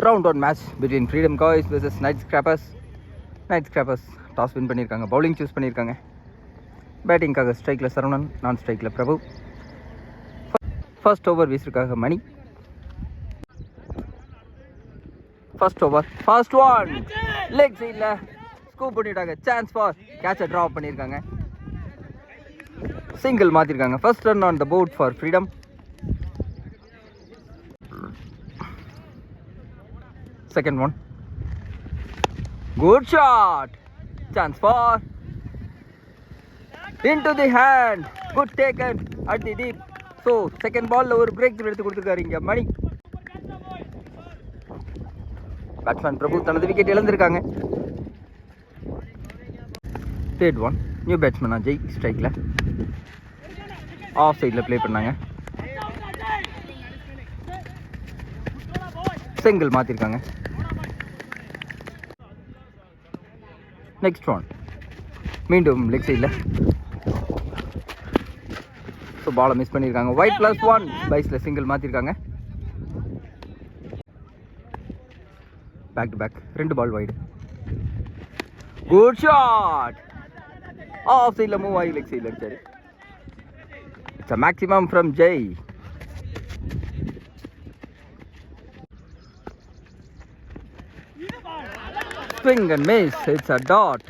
Round 1 match between Freedom Coys versus Night Scrappers. Night Scrappers toss win பண்ணியிருக்காங்க, bowling choose பண்ணியிருக்காங்க. பேட்டிங்காக ஸ்ட்ரைக்கில் Saravanan, non ஸ்ட்ரைக்கில் பிரபு. ஃபர்ஸ்ட் ஓவர் வீசிருக்காங்க Mani. First over first one leg சைடில் scoop பண்ணிட்டாங்க. சான்ஸ் ஃபார் கேட்சை ட்ராப் பண்ணியிருக்காங்க. சிங்கிள் மாற்றிருக்காங்க. First run on the board for Freedom. Second one, good shot, chance for into the hand, good taken at the deep. So second ball ஒரு break எடுத்து கொடுத்துருக்காரு இங்க மணி. Batsman Prabhu தனது wicket இழந்திருக்காங்க. Third one, new batsman Ajay ஸ்ட்ரைக்கில் off சைடில் play பண்ணாங்க. Single மாற்றிருக்காங்க. நெக்ஸ்ட் ஒன் மீண்டும் லெக் சைடில். ஸோ பாலை மிஸ் பண்ணியிருக்காங்க. ஒயிட் ப்ளஸ் ஒன் பைஸில் சிங்கிள் மாற்றிருக்காங்க. Back to back 2 ball wide. Good shot, off சைடில் மூவ் ஆகி லெக் சைடில் அடிச்சாரு. It's maximum from Jai. Swing and miss, it's a dot.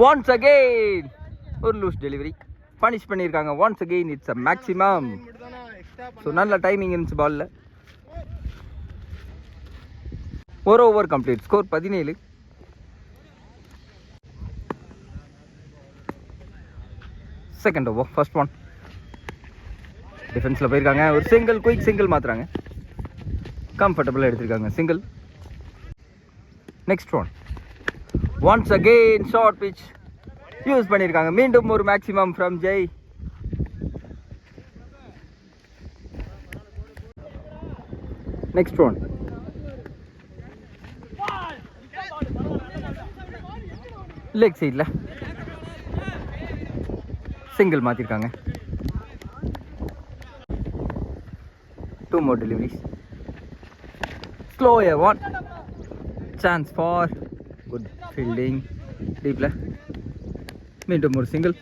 Once again ஒரு லூஸ் டெலிவரி பனிஷ் பண்ணியிருக்காங்க. once again it's a maximum. So நல்ல timing இருந்துச்சு பாலில். ஒரு over complete, score 17. Second over first one டிஃபென்ஸில் போயிருக்காங்க. ஒரு சிங்கிள், குயிக் சிங்கிள் மாற்றுறாங்க. கம்ஃபர்டபுளாக எடுத்திருக்காங்க single. Next one once again short pitch use பண்ணியிருக்காங்க. மீண்டும் ஒரு maximum from Jai. Next one leg சைடில் சிங்கிள் மாற்றிருக்காங்க. 2 more deliveries. Slower one, chance for good fielding deep left. மீண்டும் ஒரு single.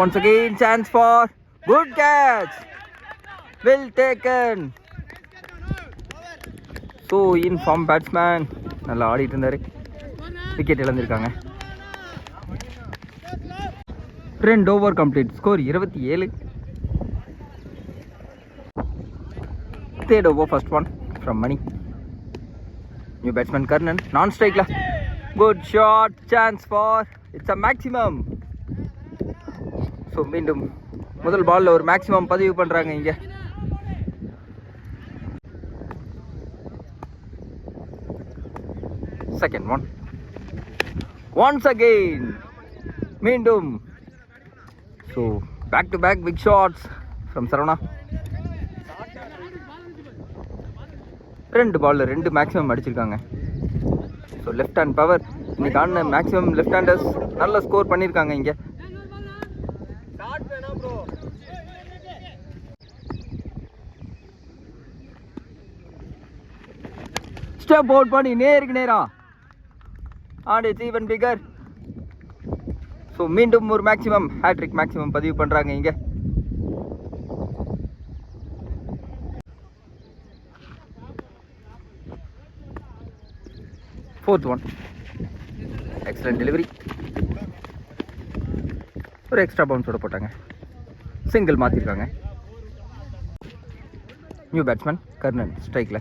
once again chance for good catch, well taken. So in form batsman நல்லா ஆடிட்டு இருந்தாரு. விக்கெட் இழந்திருக்காங்க. 2 over complete, score 27. Third over first one from Mani. New batsman Karnan, non-strike la. Good shot, chance for, it's a maximum. So மீண்டும் முதல் பால்ல ஒரு maximum பதிவு பண்றாங்க இங்க. Second one, once again மீண்டும். So back to back big shots from Saravana. 2 பால்ல 2 maximum அடிச்சிருக்காங்க. ஸோ லெஃப்ட் ஹேண்ட் பவர் இன்னைக்கு ஆன மேக்ஸிமம் லெஃப்ட் ஹேண்டர்ஸ் நல்ல ஸ்கோர் பண்ணியிருக்காங்க இங்கே. ஸ்டெப் அவுட் பண்ணி நேருக்கு நேரா and it's even bigger. So மீண்டும் ஒரு மேக்ஸிமம் ஹேட்ரிக் மேக்ஸிமம் பதிவு பண்ணுறாங்க இங்கே. Fourth one, excellent delivery. ஒரு எக்ஸ்ட்ரா பவுன்ஸோட போட்டாங்க. சிங்கிள் மாற்றிருக்காங்க. நியூ பேட்ஸ்மேன் கர்ணன் ஸ்ட்ரைக்கில்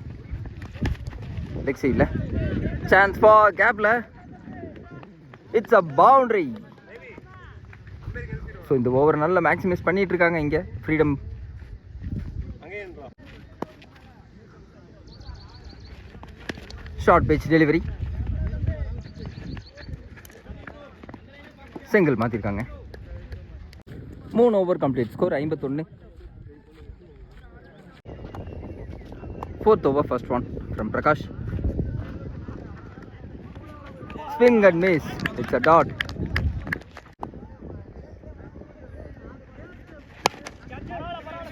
லெக் சைடில். சான்ஸ் ஃபார் கேப்பில், இட்ஸ் அ பவுண்டரி. ஸோ இந்த ஓவர் நல்ல மேக்ஸிமைஸ் பண்ணிட்டு இருக்காங்க இங்கே freedom. Short pitch delivery, single மாற்றிருக்காங்க. 3 over complete, score 51. 4th over first one from Prakash. Swing and miss. It's a dot.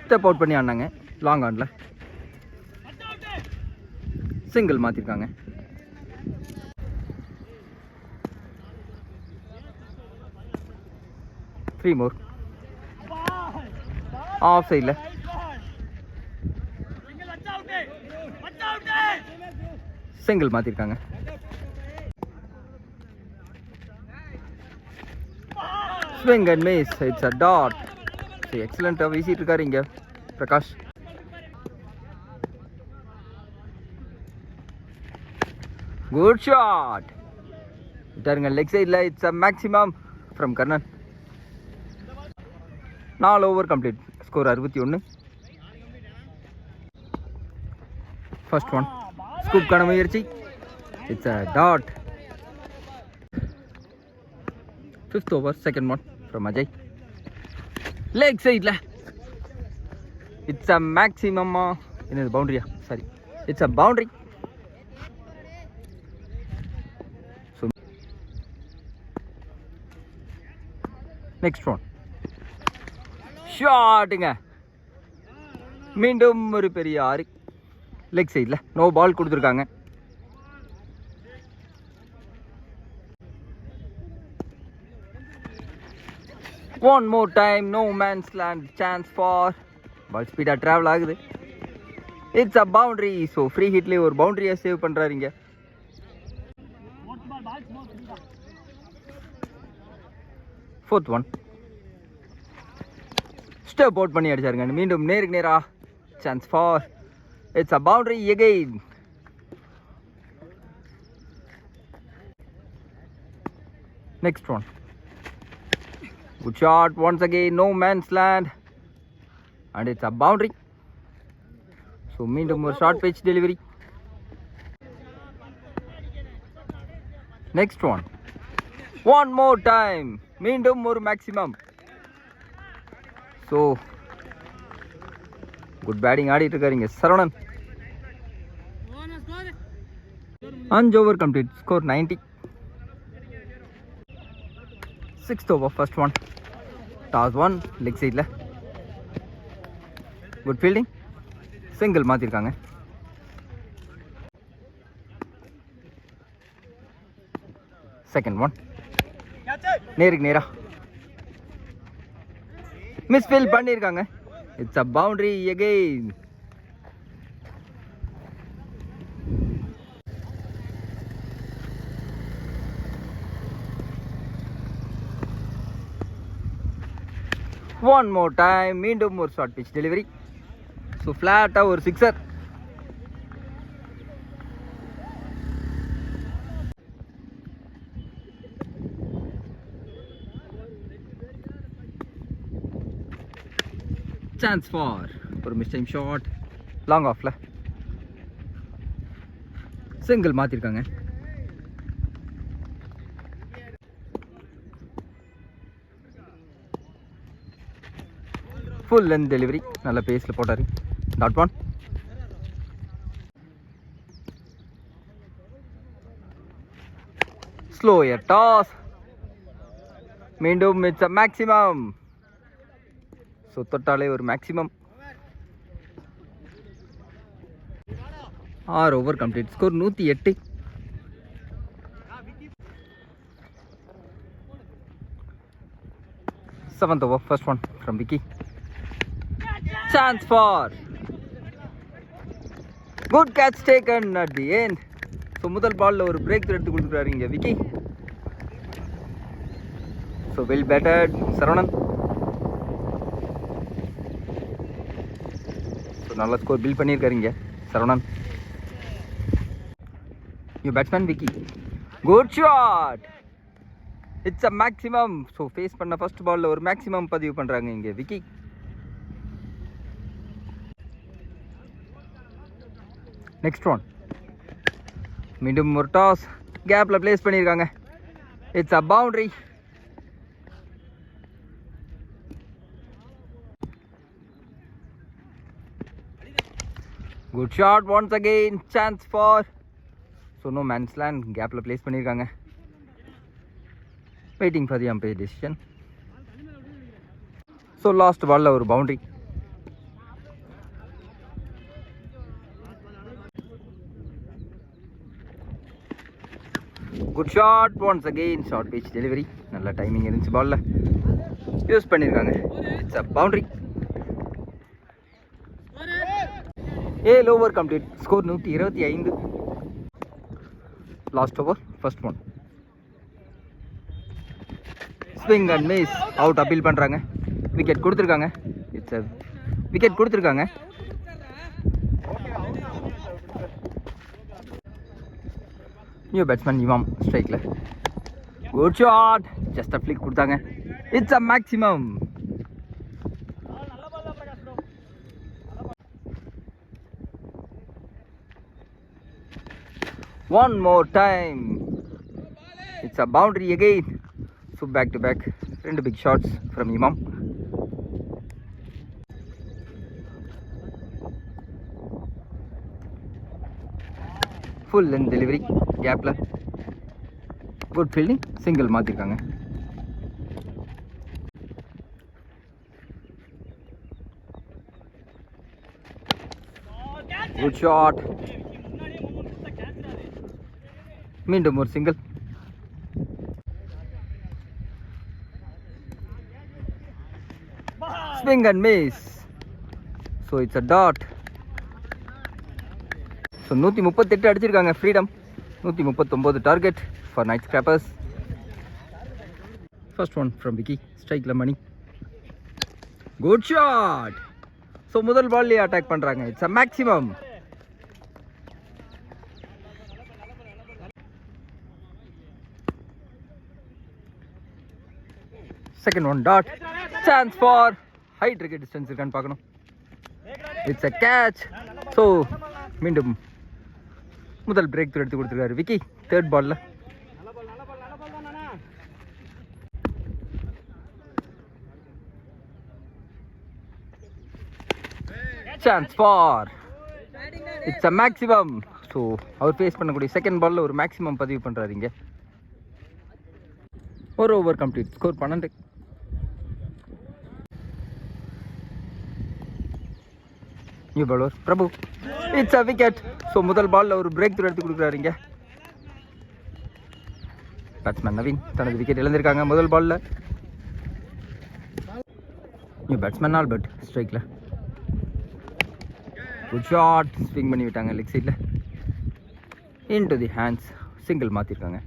Step out பண்ணி ஆனாங்க லாங் ஆன்ல. சிங்கிள் மாத்திருக்காங்க. Three more. Off side. Single மாத்திருக்காங்க. Swing and miss. It's a dot. Excellent வீசிட்டு இருக்காரு இங்க Prakash. Good shot. விட்டாருங்க leg சைடில். It's a maximum from Karnan. 4 over complete. Score 61. First one. ஸ்கூப்கான முயற்சி. It's a dot. 5th over, second one from Ajay. Leg side la. It's a maximum. This boundary. Sorry. It's a boundary. So next one. Shot. மீண்டும் ஒரு பெரிய ஆறு. Leg சைடில் no ball கொடுத்துருக்காங்க. One more time, no man's land, chance for ball speed travel ஆகுது. It's a boundary. So free hitல ஒரு boundary save பண்றாருங்க. Fourth one. Step out பண்ணி அடிச்சாருங்க. மீண்டும் நேருக்கு நேரா chance for. It's a boundary again. Next one. Good shot once again, no man's land, and it's a boundary. So மீண்டும் ஒரு short pitch delivery. Next one. One more time. மீண்டும் ஒரு maximum. So good batting ஆடிட்டு இருக்காருங்க Saravanan. 5 over complete. Score 90. 6th over, first one. Toss one, leg side la. Good fielding. Single மாத்திருக்காங்க. Second one. நேருக்கு நேரா misfield பண்ணிருக்காங்க. It's a boundary again. One more time. மீண்டும் ஒரு short pitch delivery. So flat ஒரு sixer. Chance for ஒரு miss time shot long ஆஃப்ல. Single மாத்திருக்காங்க. Full length delivery நல்ல பேஸில் போட்டார். Dot one. Slower toss. மீண்டும் இட்ஸ் அ மேக்ஸிமம். ஸோ தொட்டாலே ஒரு maximum. 6 over complete. Score 108. Seventh over, first one from Vicky. Chance for. Good catch taken at the end. So முதல் பால்ல ஒரு break எடுத்து கொடுத்துறாரு இங்க Vicky. So well batted Saravanan. So நல்ல score build பண்ணியிருக்காரு இங்க Saravanan. Your batsman Vicky. Good shot. It's a maximum. So face பண்ண first ball ஒரு maximum பதிவு பண்றாங்க இங்க விக்கி. Next one. மீண்டும் ஒரு டாஸ் கேப்ல பிளேஸ் பண்ணிருக்காங்க. It's a boundary. Good shot once again. Chance for. So no man's land. கேப்ல பிளேஸ் பண்ணிருக்காங்க. Waiting for the umpire decision. So last பாலில் ஒரு boundary. Good shot once again. Short pitch delivery. நல்ல timing இருந்துச்சு, பாலில் use பண்ணியிருக்காங்க. It's a boundary. Over complete. Score 125. Last over first one. Swing and miss. Out appeal பண்ணுறாங்க. Wicket கொடுத்துருக்காங்க. It's a wicket கொடுத்துருக்காங்க. New batsman Imam ஸ்ட்ரைக்கில். Good shot. Just a flick கொடுத்தாங்க. It's a maximum. One more time. It's a boundary again. So back to back. Two big shots from Imam. Full length delivery. Gapla. Good fielding. Single மாத்திருக்காங்க. Good shot. மீண்டும் ஒரு single. Swing and miss. So it's a dot. So 138 அடிச்சிருக்காங்க Freedom. 139 target for Night Scrappers. First one from Vicky. ஸ்ட்ரைக்கில் Mani. Good shot. So முதல் பால்லேயே attack பண்ணுறாங்க. It's a maximum. Second one dot. Chance for high cricket distance irukanu paakanum. It's a catch. So மீண்டும் முதல் break through எடுத்து கொடுத்துருக்காரு Vicky. Third பால்ல. Chance for. It's a maximum. So அவர் ஃபேஸ் பண்ணக்கூடிய செகண்ட் பால்ல ஒரு மேக்ஸிமம் பதிவு பண்ணுறாரு இங்கே. ஒரு over complete. Score 12. New bowler Prabhu. It's a wicket. So முதல் பாலில் ஒரு பிரேக் த்ரூ எடுத்து கொடுக்குறாரு இங்கே. பேட்ஸ்மேன் நவீன் தனது விக்கெட் இழந்திருக்காங்க முதல் பாலில். நியூ பேட்ஸ்மேன் ஆல்பர்ட் ஸ்ட்ரைக்கில். Good shot. ஸ்விங் பண்ணி விட்டாங்க லெக் சைடில். Into the hands. Single மாற்றிருக்காங்க.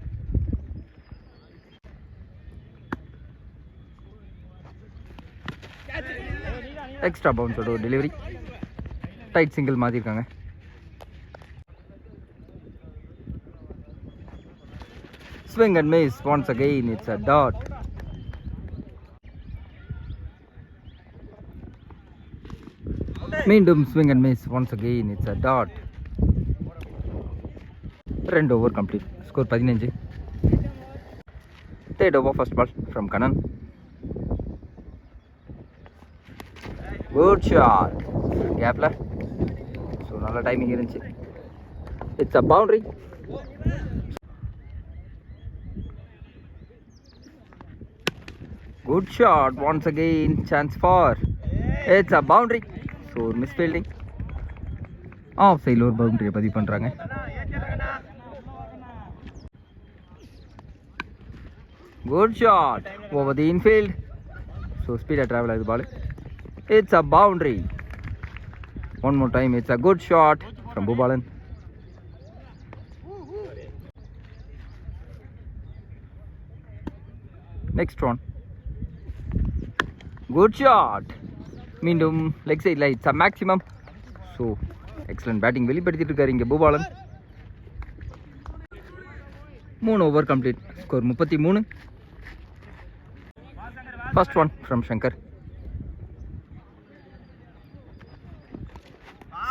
எக்ஸ்ட்ரா பவுன்ஸோட ஒரு டெலிவரி. டைட் சிங்கிள் மாற்றிருக்காங்க. Swing and miss once again. It's a dot. மீண்டும் swing and miss once again. It's a dot. 2 over complete. Score 15. Third over first ball from Kannan. Good shot. கேப்ல. So நல்ல timing இருந்துச்சு. It's a boundary. Good shot once again. Chance for. It's a boundary. So ஒரு miss fielding. Off சைடில் ஒரு பவுண்டரியை பதிவு பண்ணுறாங்க. Good shot over the infield. So ஸ்பீடாக ட்ராவல் ஆகுது ball. It's a boundary. One more time. It's a good shot from Bhubalan. Next one. Good shot. மீண்டும் leg சைடில். It's a maximum. So excellent batting வெளிப்படுத்திட்டு இருக்காரு இங்கே Boopalan. 3 over complete. Score 33. First one from Shankar.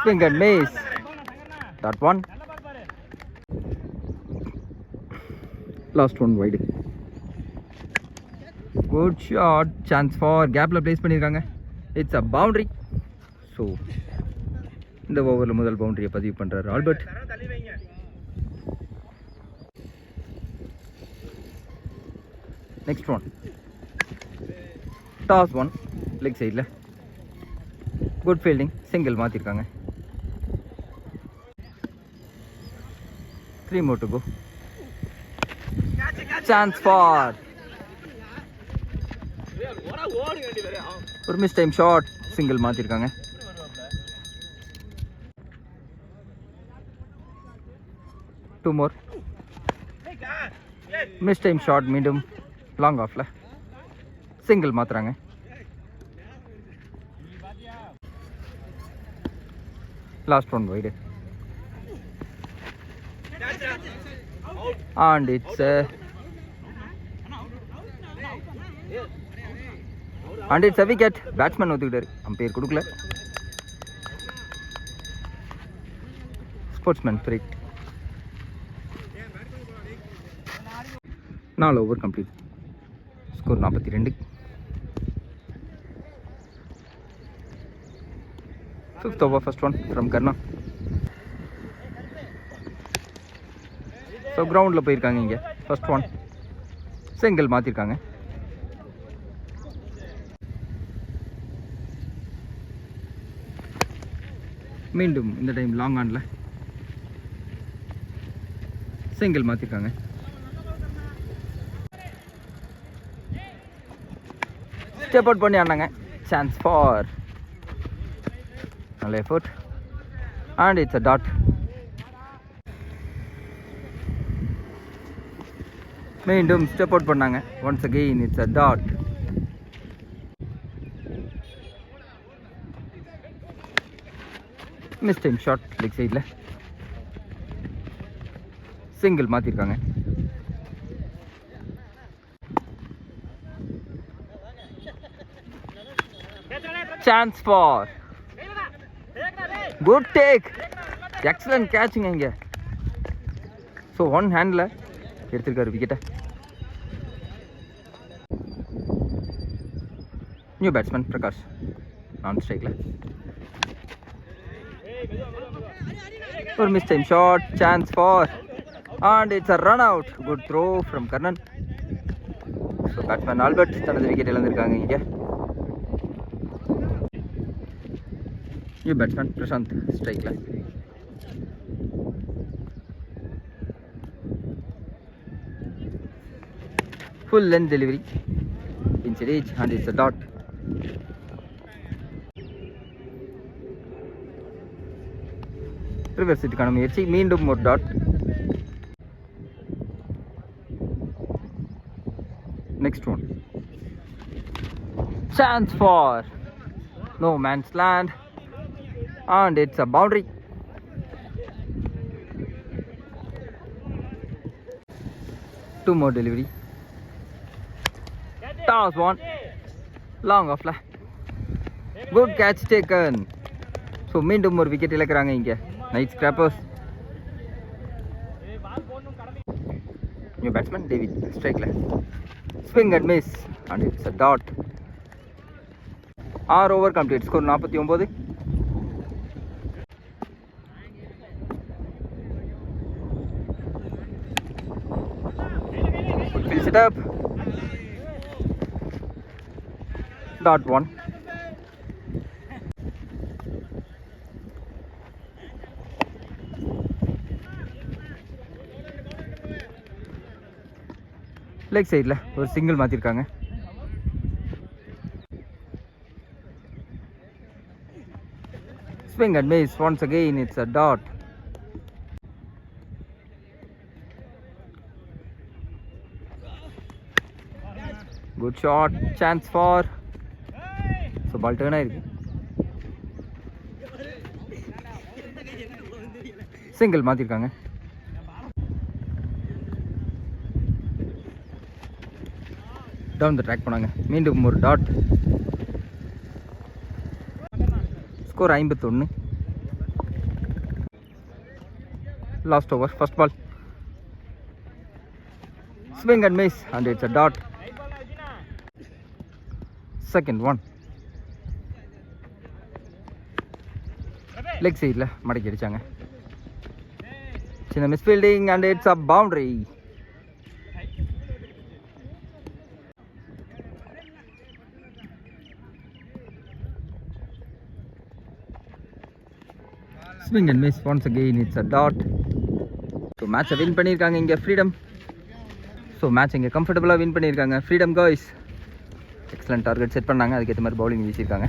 Swing and miss. That one. Last one wide. Good shot. Chance for. Gapla place பண்ணிருக்காங்க. It's a boundary. So இந்த ஓவரில் முதல் பவுண்டரியை பதிவு பண்ணுறாரு Albert. Next one toss one leg சைடில். குட் ஃபீல்டிங், சிங்கிள் மாற்றிருக்காங்க. 3 more to go. Chance for ஒரு மிஸ் டைம் ஷாட், சிங்கிள் மாற்றிருக்காங்க. Two more miss time shot, மீண்டும் லாங் ஆஃப்ல சிங்கிள் மாத்துறாங்க. Last one wide and it's a wicket. Batsman ஒத்துக்கிட்டாரு, umpire கொடுக்கல. Sportsman free. 4 over complete. Score 42. 5th over, first one from Karna. So கிரவுண்டில் போயிருக்காங்க. இங்கே first one single மாற்றிருக்காங்க. மீண்டும் இந்த டைம் லாங் ஆனில் சிங்கிள் மாற்றிருக்காங்க. ஸ்டெப் அவுட் பண்ணி ஆனாங்க. சான்ஸ் ஃபார் நல்ல effort and it's a dot. மீண்டும் ஸ்டெப் அவுட் பண்ணாங்க. Once again it's a dot. Miss time shot leg சைடில் சிங்கிள் மாற்றிருக்காங்க. Chance for good take, excellent கேட்சுங்க இங்கே. ஸோ ஒன் ஹேண்டில் எடுத்திருக்காரு விக்கெட்டை. நியூ பேட்ஸ்மேன் பிரகாஷ் நான் ஸ்ட்ரைக்கில். ஒரு miss time shot, chance for and it's a run out. Good throw from Karnan. So batsman Albert தனது விக்கெட் இழந்திருக்காங்க இங்கே. நியூ பேட்ஸ்மேன் பிரசாந்த் ஸ்ட்ரைக்கில். Full length delivery, inside edge and it's a dot. Reverse it கான முயற்சி, மீண்டும் ஒரு dot. Next one, chance for no man's land and it's a boundary. Two more delivery. Toss one, long off la. Good catch taken. So மீண்டும் ஒரு wicket இழக்கிறாங்க இங்கே Night Scrappers. New batsman David ஸ்ட்ரைக்ல. Swing and miss and it's a dot. 6 over complete. Score 49. Fills it up. Dot one. Leg சைடில் ஒரு single மாற்றிருக்காங்க. Swing and miss once again, it's a dot. Good shot, chance for. So ball turn ஆயிருக்கு. Single மாற்றிருக்காங்க. Down the track போனாங்க. மீண்டும் ஒரு dot. Score 51. Last over, first ball. Swing and miss and it's a dot. Second one. Leg சைடில் மடக்கி அடிச்சாங்க. சின்ன miss fielding and it's a boundary. Swing and miss once again it's a dot. So மேட்சை win பண்ணியிருக்காங்க இங்கே Freedom. So match இங்கே கம்ஃபர்டபுளாக win பண்ணியிருக்காங்க Freedom guys. Excellent target set பண்ணாங்க, அதுக்கேற்ற மாதிரி பவுலிங் வீசியிருக்காங்க.